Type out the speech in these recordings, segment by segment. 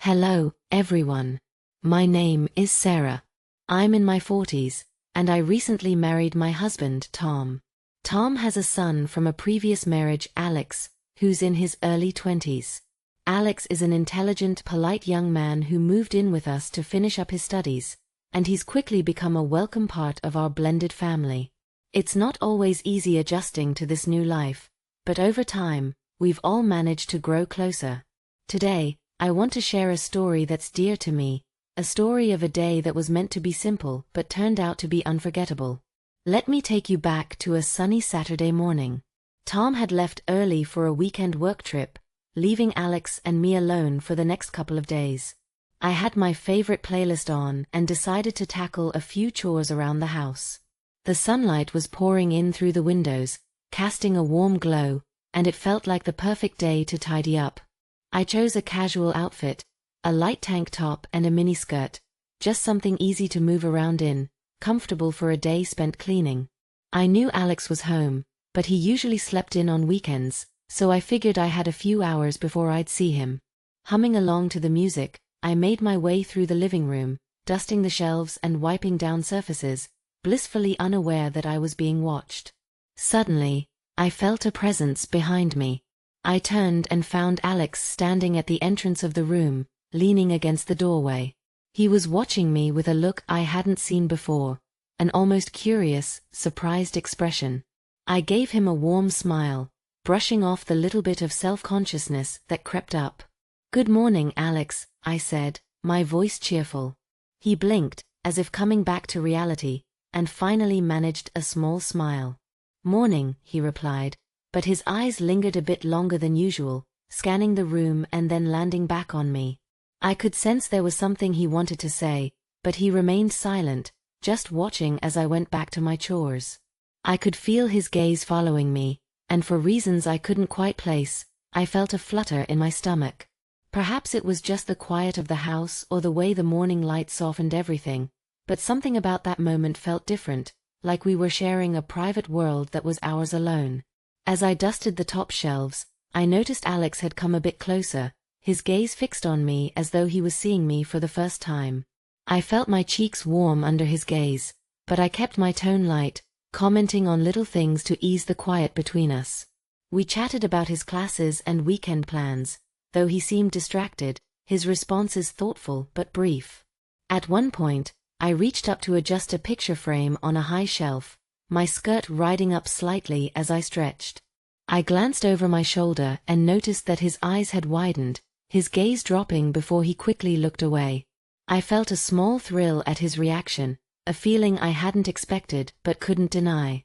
Hello, everyone. My name is Sarah. I'm in my 40s, and I recently married my husband, Tom. Tom has a son from a previous marriage, Alex, who's in his early 20s. Alex is an intelligent, polite young man who moved in with us to finish up his studies, and he's quickly become a welcome part of our blended family. It's not always easy adjusting to this new life, but over time, we've all managed to grow closer. Today, I want to share a story that's dear to me, a story of a day that was meant to be simple but turned out to be unforgettable. Let me take you back to a sunny Saturday morning. Tom had left early for a weekend work trip, leaving Alex and me alone for the next couple of days. I had my favorite playlist on and decided to tackle a few chores around the house. The sunlight was pouring in through the windows, casting a warm glow, and it felt like the perfect day to tidy up. I chose a casual outfit, a light tank top and a miniskirt, just something easy to move around in, comfortable for a day spent cleaning. I knew Alex was home, but he usually slept in on weekends, so I figured I had a few hours before I'd see him. Humming along to the music, I made my way through the living room, dusting the shelves and wiping down surfaces, blissfully unaware that I was being watched. Suddenly, I felt a presence behind me. I turned and found Alex standing at the entrance of the room, leaning against the doorway. He was watching me with a look I hadn't seen before, an almost curious, surprised expression. I gave him a warm smile, brushing off the little bit of self-consciousness that crept up. "Good morning, Alex," I said, my voice cheerful. He blinked, as if coming back to reality, and finally managed a small smile. "Morning," he replied, but his eyes lingered a bit longer than usual, scanning the room and then landing back on me. I could sense there was something he wanted to say, but he remained silent, just watching as I went back to my chores. I could feel his gaze following me, and for reasons I couldn't quite place, I felt a flutter in my stomach. Perhaps it was just the quiet of the house or the way the morning light softened everything, but something about that moment felt different, like we were sharing a private world that was ours alone. As I dusted the top shelves, I noticed Alex had come a bit closer, his gaze fixed on me as though he was seeing me for the first time. I felt my cheeks warm under his gaze, but I kept my tone light, commenting on little things to ease the quiet between us. We chatted about his classes and weekend plans, though he seemed distracted, his responses thoughtful but brief. At one point, I reached up to adjust a picture frame on a high shelf, my skirt riding up slightly as I stretched. I glanced over my shoulder and noticed that his eyes had widened, his gaze dropping before he quickly looked away. I felt a small thrill at his reaction, a feeling I hadn't expected but couldn't deny.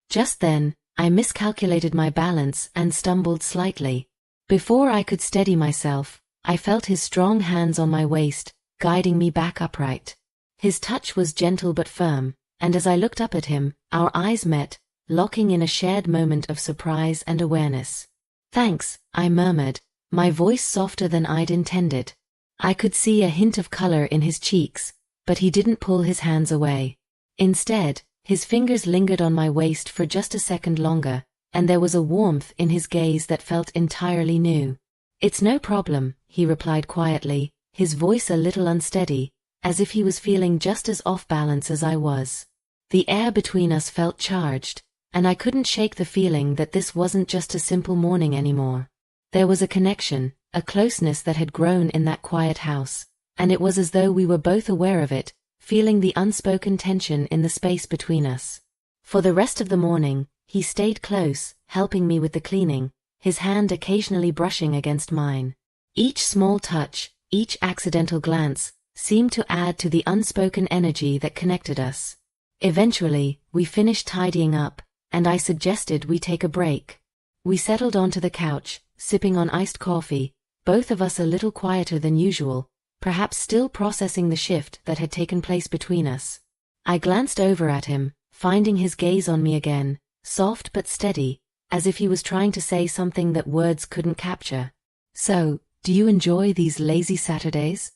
Just then, I miscalculated my balance and stumbled slightly. Before I could steady myself, I felt his strong hands on my waist, guiding me back upright. His touch was gentle but firm, and as I looked up at him, our eyes met, locking in a shared moment of surprise and awareness. "Thanks," I murmured, my voice softer than I'd intended. I could see a hint of color in his cheeks, but he didn't pull his hands away. Instead, his fingers lingered on my waist for just a second longer, and there was a warmth in his gaze that felt entirely new. "It's no problem," he replied quietly, his voice a little unsteady, as if he was feeling just as off-balance as I was. The air between us felt charged, and I couldn't shake the feeling that this wasn't just a simple morning anymore. There was a connection, a closeness that had grown in that quiet house, and it was as though we were both aware of it, feeling the unspoken tension in the space between us. For the rest of the morning, he stayed close, helping me with the cleaning, his hand occasionally brushing against mine. Each small touch, each accidental glance, seemed to add to the unspoken energy that connected us. Eventually, we finished tidying up, and I suggested we take a break. We settled onto the couch, sipping on iced coffee, both of us a little quieter than usual, perhaps still processing the shift that had taken place between us. I glanced over at him, finding his gaze on me again, soft but steady, as if he was trying to say something that words couldn't capture. "So, do you enjoy these lazy Saturdays?"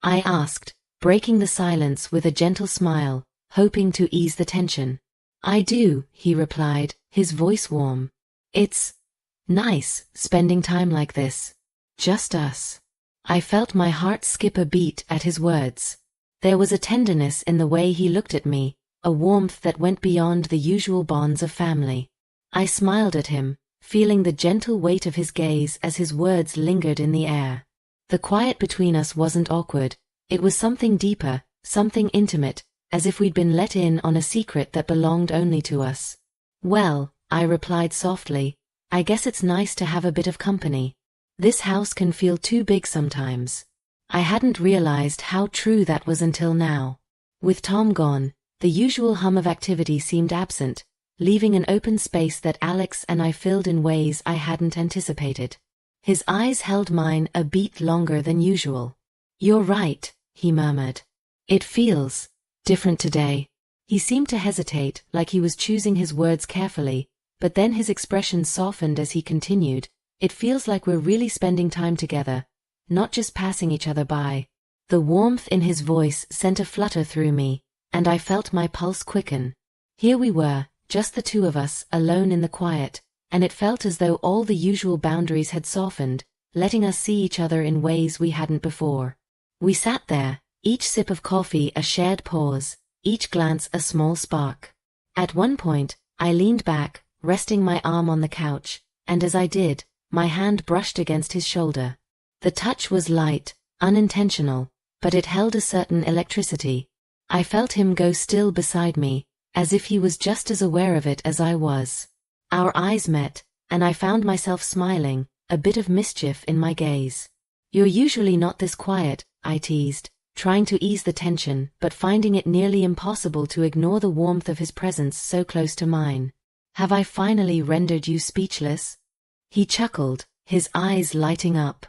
I asked, breaking the silence with a gentle smile, hoping to ease the tension. "I do," he replied, his voice warm. "It's nice, spending time like this. Just us." I felt my heart skip a beat at his words. There was a tenderness in the way he looked at me, a warmth that went beyond the usual bonds of family. I smiled at him, feeling the gentle weight of his gaze as his words lingered in the air. The quiet between us wasn't awkward, it was something deeper, something intimate, as if we'd been let in on a secret that belonged only to us. "Well," I replied softly, "I guess it's nice to have a bit of company. This house can feel too big sometimes." I hadn't realized how true that was until now. With Tom gone, the usual hum of activity seemed absent, leaving an open space that Alex and I filled in ways I hadn't anticipated. His eyes held mine a beat longer than usual. "You're right," he murmured. "It feels different today." He seemed to hesitate, like he was choosing his words carefully, but then his expression softened as he continued, "It feels like we're really spending time together, not just passing each other by." The warmth in his voice sent a flutter through me, and I felt my pulse quicken. Here we were, just the two of us, alone in the quiet, and it felt as though all the usual boundaries had softened, letting us see each other in ways we hadn't before. We sat there, each sip of coffee a shared pause, each glance a small spark. At one point, I leaned back, resting my arm on the couch, and as I did, my hand brushed against his shoulder. The touch was light, unintentional, but it held a certain electricity. I felt him go still beside me, as if he was just as aware of it as I was. Our eyes met, and I found myself smiling, a bit of mischief in my gaze. "You're usually not this quiet," I teased, trying to ease the tension, but finding it nearly impossible to ignore the warmth of his presence so close to mine. "Have I finally rendered you speechless?" He chuckled, his eyes lighting up.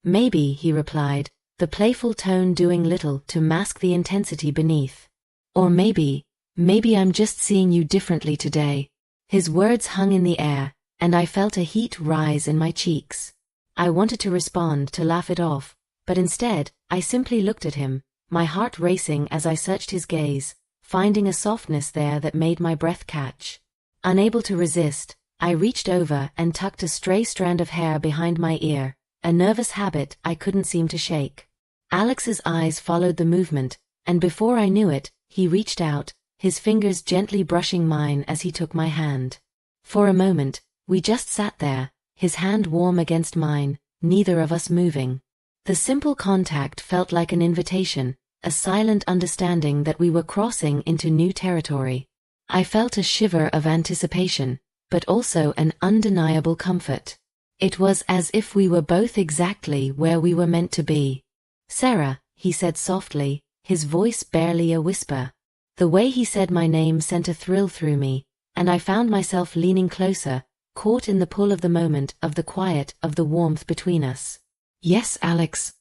"Maybe," he replied, the playful tone doing little to mask the intensity beneath. "Or maybe I'm just seeing you differently today." His words hung in the air, and I felt a heat rise in my cheeks. I wanted to respond, to laugh it off, but instead, I simply looked at him, my heart racing as I searched his gaze, finding a softness there that made my breath catch. Unable to resist, I reached over and tucked a stray strand of hair behind my ear, a nervous habit I couldn't seem to shake. Alex's eyes followed the movement, and before I knew it, he reached out, his fingers gently brushing mine as he took my hand. For a moment, we just sat there, his hand warm against mine, neither of us moving. The simple contact felt like an invitation, a silent understanding that we were crossing into new territory. I felt a shiver of anticipation, but also an undeniable comfort. It was as if we were both exactly where we were meant to be. "Sarah," he said softly, his voice barely a whisper. The way he said my name sent a thrill through me, and I found myself leaning closer, caught in the pull of the moment, of the quiet, of the warmth between us. "Yes, Alex,"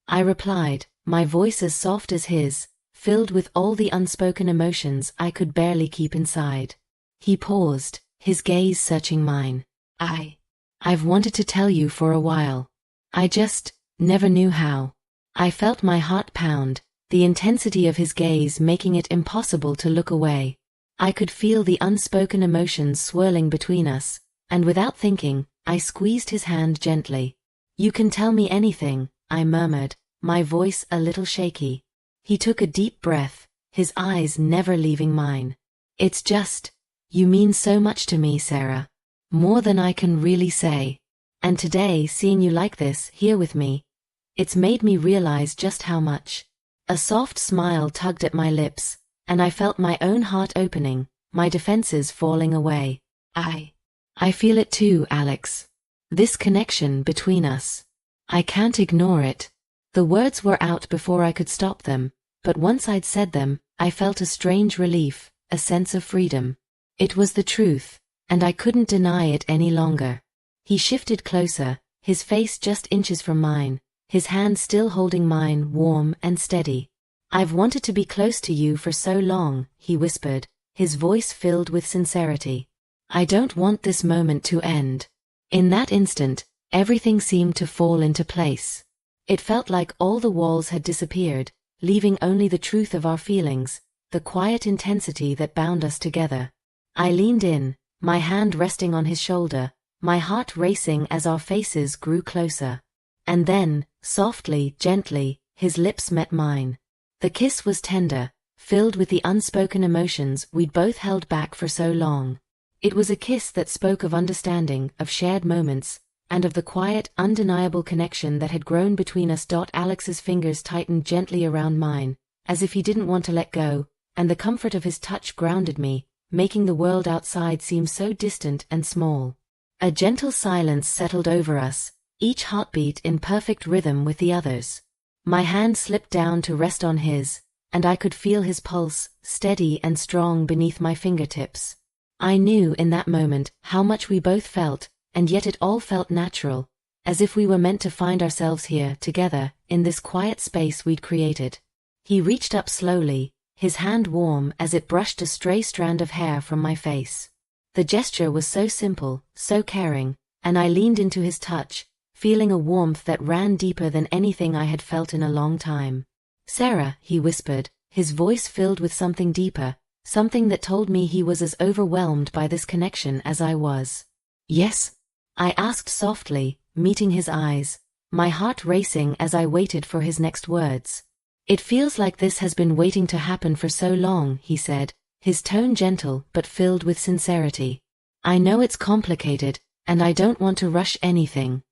I replied, my voice as soft as his, filled with all the unspoken emotions I could barely keep inside. He paused, his gaze searching mine. I've wanted to tell you for a while. I just never knew how." I felt my heart pound, the intensity of his gaze making it impossible to look away. I could feel the unspoken emotions swirling between us, and without thinking, I squeezed his hand gently. "You can tell me anything," I murmured, my voice a little shaky. He took a deep breath, his eyes never leaving mine. "It's just, you mean so much to me, Sarah. More than I can really say. And today, seeing you like this, here with me, it's made me realize just how much." A soft smile tugged at my lips, and I felt my own heart opening, my defenses falling away. I feel it too, Alex. This connection between us. I can't ignore it." The words were out before I could stop them, but once I'd said them, I felt a strange relief, a sense of freedom. It was the truth, and I couldn't deny it any longer. He shifted closer, his face just inches from mine, his hand still holding mine warm and steady. "I've wanted to be close to you for so long," he whispered, his voice filled with sincerity. "I don't want this moment to end." In that instant, everything seemed to fall into place. It felt like all the walls had disappeared, leaving only the truth of our feelings, the quiet intensity that bound us together. I leaned in, my hand resting on his shoulder, my heart racing as our faces grew closer. And then, softly, gently, his lips met mine. The kiss was tender, filled with the unspoken emotions we'd both held back for so long. It was a kiss that spoke of understanding, of shared moments, and of the quiet, undeniable connection that had grown between us. Alex's fingers tightened gently around mine, as if he didn't want to let go, and the comfort of his touch grounded me, making the world outside seem so distant and small. A gentle silence settled over us, each heartbeat in perfect rhythm with the others. My hand slipped down to rest on his, and I could feel his pulse, steady and strong beneath my fingertips. I knew in that moment how much we both felt, and yet it all felt natural, as if we were meant to find ourselves here, together, in this quiet space we'd created. He reached up slowly, his hand warm as it brushed a stray strand of hair from my face. The gesture was so simple, so caring, and I leaned into his touch, feeling a warmth that ran deeper than anything I had felt in a long time. "Sarah," he whispered, his voice filled with something deeper, something that told me he was as overwhelmed by this connection as I was. "Yes?" I asked softly, meeting his eyes, my heart racing as I waited for his next words. "It feels like this has been waiting to happen for so long," he said, his tone gentle but filled with sincerity. "I know it's complicated, and I don't want to rush anything.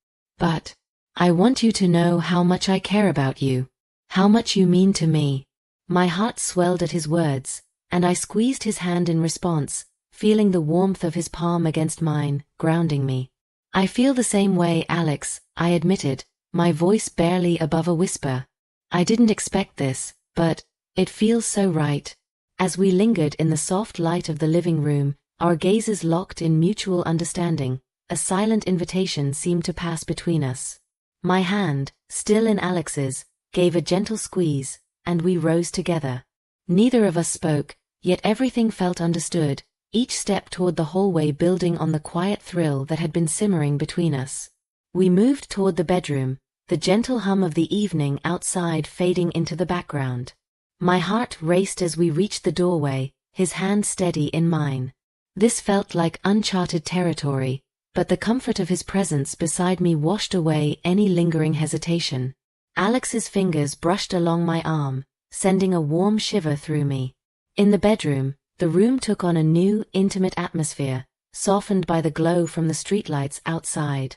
But I want you to know how much I care about you, how much you mean to me." My heart swelled at his words, and I squeezed his hand in response, feeling the warmth of his palm against mine, grounding me. "I feel the same way, Alex," I admitted, my voice barely above a whisper. "I didn't expect this, but it feels so right." As we lingered in the soft light of the living room, our gazes locked in mutual understanding, a silent invitation seemed to pass between us. My hand, still in Alex's, gave a gentle squeeze, and we rose together. Neither of us spoke, yet everything felt understood, each step toward the hallway building on the quiet thrill that had been simmering between us. We moved toward the bedroom, the gentle hum of the evening outside fading into the background. My heart raced as we reached the doorway, his hand steady in mine. This felt like uncharted territory, but the comfort of his presence beside me washed away any lingering hesitation. Alex's fingers brushed along my arm, sending a warm shiver through me. In the bedroom, the room took on a new, intimate atmosphere, softened by the glow from the streetlights outside.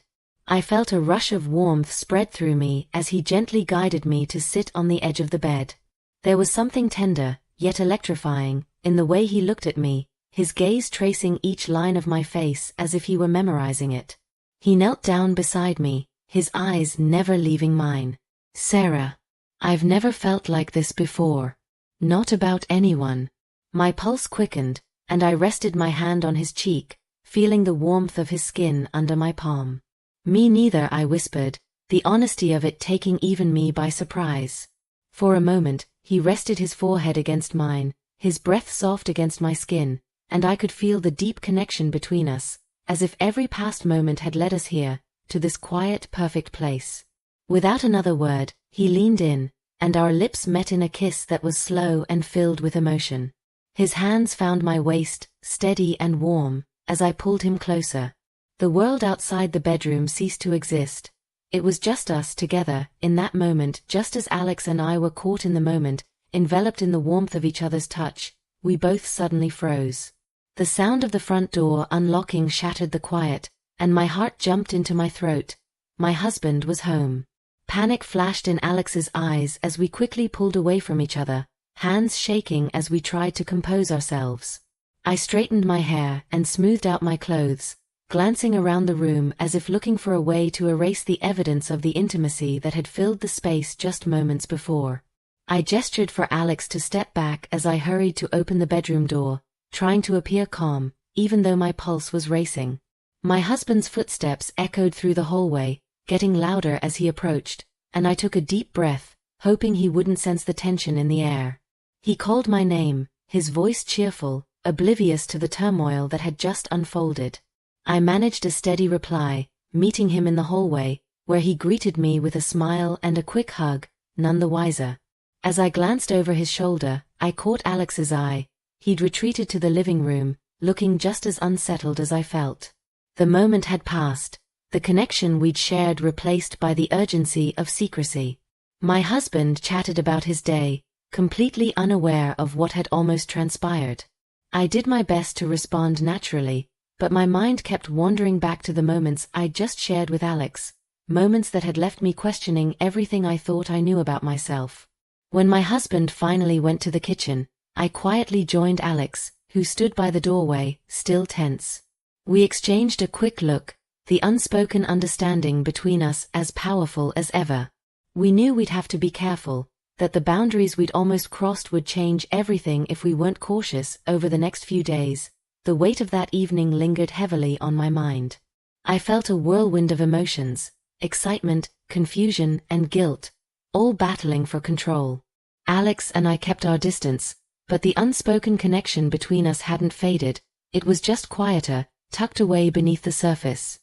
I felt a rush of warmth spread through me as he gently guided me to sit on the edge of the bed. There was something tender, yet electrifying, in the way he looked at me, his gaze tracing each line of my face as if he were memorizing it. He knelt down beside me, his eyes never leaving mine. "Sarah, I've never felt like this before. Not about anyone." My pulse quickened, and I rested my hand on his cheek, feeling the warmth of his skin under my palm. "Me neither," I whispered, the honesty of it taking even me by surprise. For a moment, he rested his forehead against mine, his breath soft against my skin, and I could feel the deep connection between us, as if every past moment had led us here, to this quiet, perfect place. Without another word, he leaned in, and our lips met in a kiss that was slow and filled with emotion. His hands found my waist, steady and warm, as I pulled him closer. The world outside the bedroom ceased to exist. It was just us together, in that moment, just as Alex and I were caught in the moment, enveloped in the warmth of each other's touch. We both suddenly froze. The sound of the front door unlocking shattered the quiet, and my heart jumped into my throat. My husband was home. Panic flashed in Alex's eyes as we quickly pulled away from each other, hands shaking as we tried to compose ourselves. I straightened my hair and smoothed out my clothes, glancing around the room as if looking for a way to erase the evidence of the intimacy that had filled the space just moments before. I gestured for Alex to step back as I hurried to open the bedroom door, trying to appear calm, even though my pulse was racing. My husband's footsteps echoed through the hallway, getting louder as he approached, and I took a deep breath, hoping he wouldn't sense the tension in the air. He called my name, his voice cheerful, oblivious to the turmoil that had just unfolded. I managed a steady reply, meeting him in the hallway, where he greeted me with a smile and a quick hug, none the wiser. As I glanced over his shoulder, I caught Alex's eye. He'd retreated to the living room, looking just as unsettled as I felt. The moment had passed, the connection we'd shared replaced by the urgency of secrecy. My husband chatted about his day, completely unaware of what had almost transpired. I did my best to respond naturally, but my mind kept wandering back to the moments I'd just shared with Alex, moments that had left me questioning everything I thought I knew about myself. When my husband finally went to the kitchen, I quietly joined Alex, who stood by the doorway, still tense. We exchanged a quick look, the unspoken understanding between us as powerful as ever. We knew we'd have to be careful, that the boundaries we'd almost crossed would change everything if we weren't cautious over the next few days. The weight of that evening lingered heavily on my mind. I felt a whirlwind of emotions, excitement, confusion, and guilt, all battling for control. Alex and I kept our distance, but the unspoken connection between us hadn't faded. It was just quieter, tucked away beneath the surface.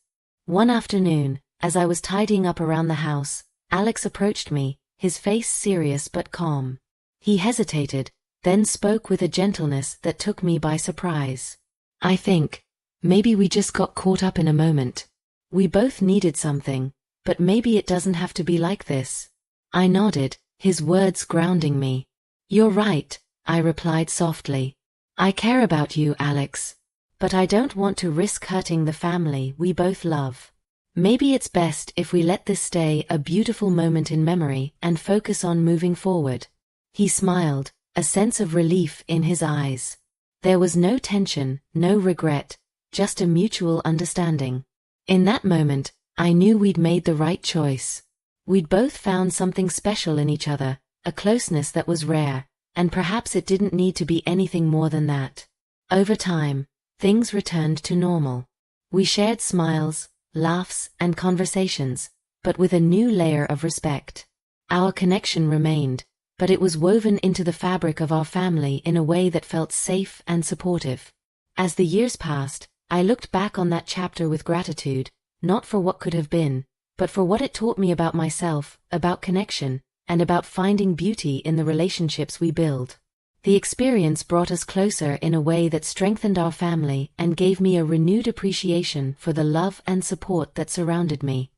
One afternoon, as I was tidying up around the house, Alex approached me, his face serious but calm. He hesitated, then spoke with a gentleness that took me by surprise. "I think, maybe we just got caught up in a moment. We both needed something, but maybe it doesn't have to be like this." I nodded, his words grounding me. "You're right," I replied softly. "I care about you, Alex. But I don't want to risk hurting the family we both love. Maybe it's best if we let this stay a beautiful moment in memory and focus on moving forward." He smiled, a sense of relief in his eyes. There was no tension, no regret, just a mutual understanding. In that moment, I knew we'd made the right choice. We'd both found something special in each other, a closeness that was rare, and perhaps it didn't need to be anything more than that. Over time, things returned to normal. We shared smiles, laughs, and conversations, but with a new layer of respect. Our connection remained, but it was woven into the fabric of our family in a way that felt safe and supportive. As the years passed, I looked back on that chapter with gratitude, not for what could have been, but for what it taught me about myself, about connection, and about finding beauty in the relationships we build. The experience brought us closer in a way that strengthened our family and gave me a renewed appreciation for the love and support that surrounded me.